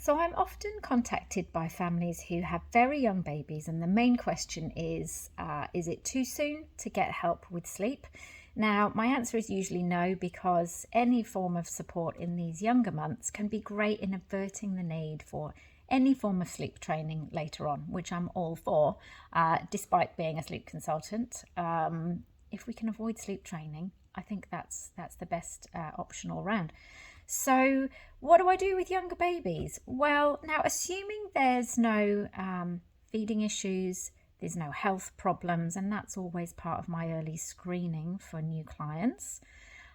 So I'm often contacted by families who have very young babies, and the main question is it too soon to get help with sleep? Now, my answer is usually no, because any form of support in these younger months can be great in averting the need for any form of sleep training later on, which I'm all for, despite being a sleep consultant. If we can avoid sleep training, I think that's the best option all round. So, what do I do with younger babies? Well, now, assuming there's no feeding issues, there's no health problems, and that's always part of my early screening for new clients.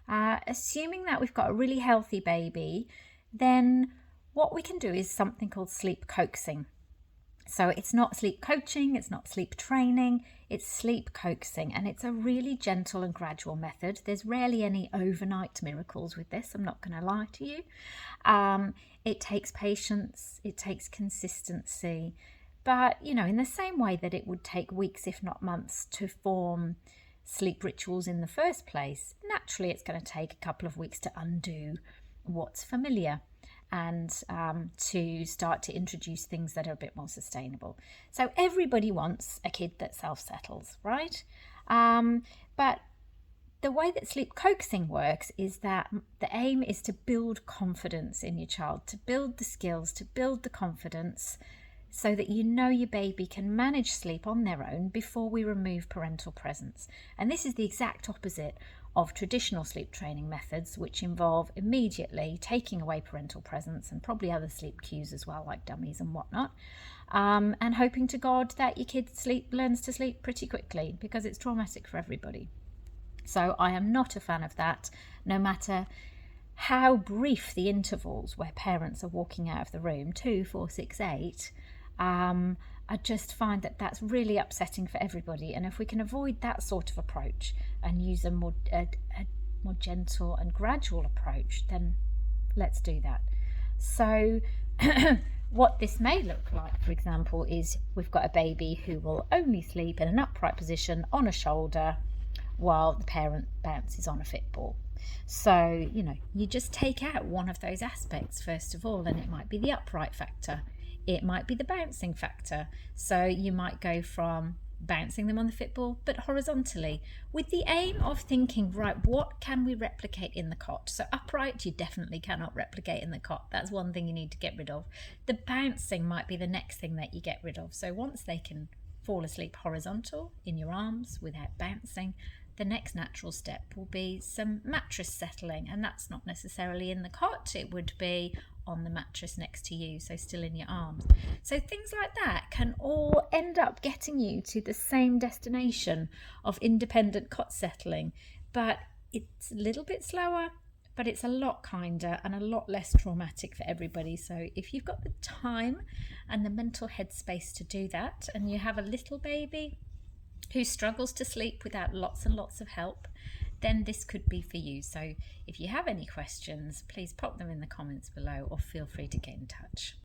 Assuming that we've got a really healthy baby, then what we can do is something called sleep coaxing. So it's not sleep coaching, it's not sleep training, it's sleep coaxing, and it's a really gentle and gradual method. There's rarely any overnight miracles with this, I'm not going to lie to you. It takes patience, it takes consistency, but in the same way that it would take weeks, if not months, to form sleep rituals in the first place, naturally it's going to take a couple of weeks to undo what's familiar and to start to introduce things that are a bit more sustainable. So everybody wants a kid that self-settles, right? But the way that sleep coaxing works is that the aim is to build confidence in your child, to build the skills, to build the confidence, so that your baby can manage sleep on their own before we remove parental presence. And this is the exact opposite of traditional sleep training methods, which involve immediately taking away parental presence and probably other sleep cues as well, like dummies and whatnot, and hoping to God that your kid learns to sleep pretty quickly, because it's traumatic for everybody. So I am not a fan of that, no matter how brief the intervals where parents are walking out of the room, 2, 4, 6, 8. I just find that that's really upsetting for everybody, and if we can avoid that sort of approach and use a more gentle and gradual approach, then let's do that. So what this may look like, for example, is we've got a baby who will only sleep in an upright position on a shoulder while the parent bounces on a Fitball. So you just take out one of those aspects first of all, and it might be the upright factor, it might be the bouncing factor. So you might go from bouncing them on the Fitball but horizontally, with the aim of thinking, right, what can we replicate in the cot? So upright you definitely cannot replicate in the cot, that's one thing you need to get rid of. The bouncing might be the next thing that you get rid of. So once they can fall asleep horizontal in your arms without bouncing, the next natural step will be some mattress settling, and that's not necessarily in the cot, it would be on the mattress next to you, so still in your arms. So things like that can all end up getting you to the same destination of independent cot settling, but it's a little bit slower, but it's a lot kinder and a lot less traumatic for everybody. So if you've got the time and the mental headspace to do that, and you have a little baby who struggles to sleep without lots and lots of help, then this could be for you. So if you have any questions, please pop them in the comments below, or feel free to get in touch.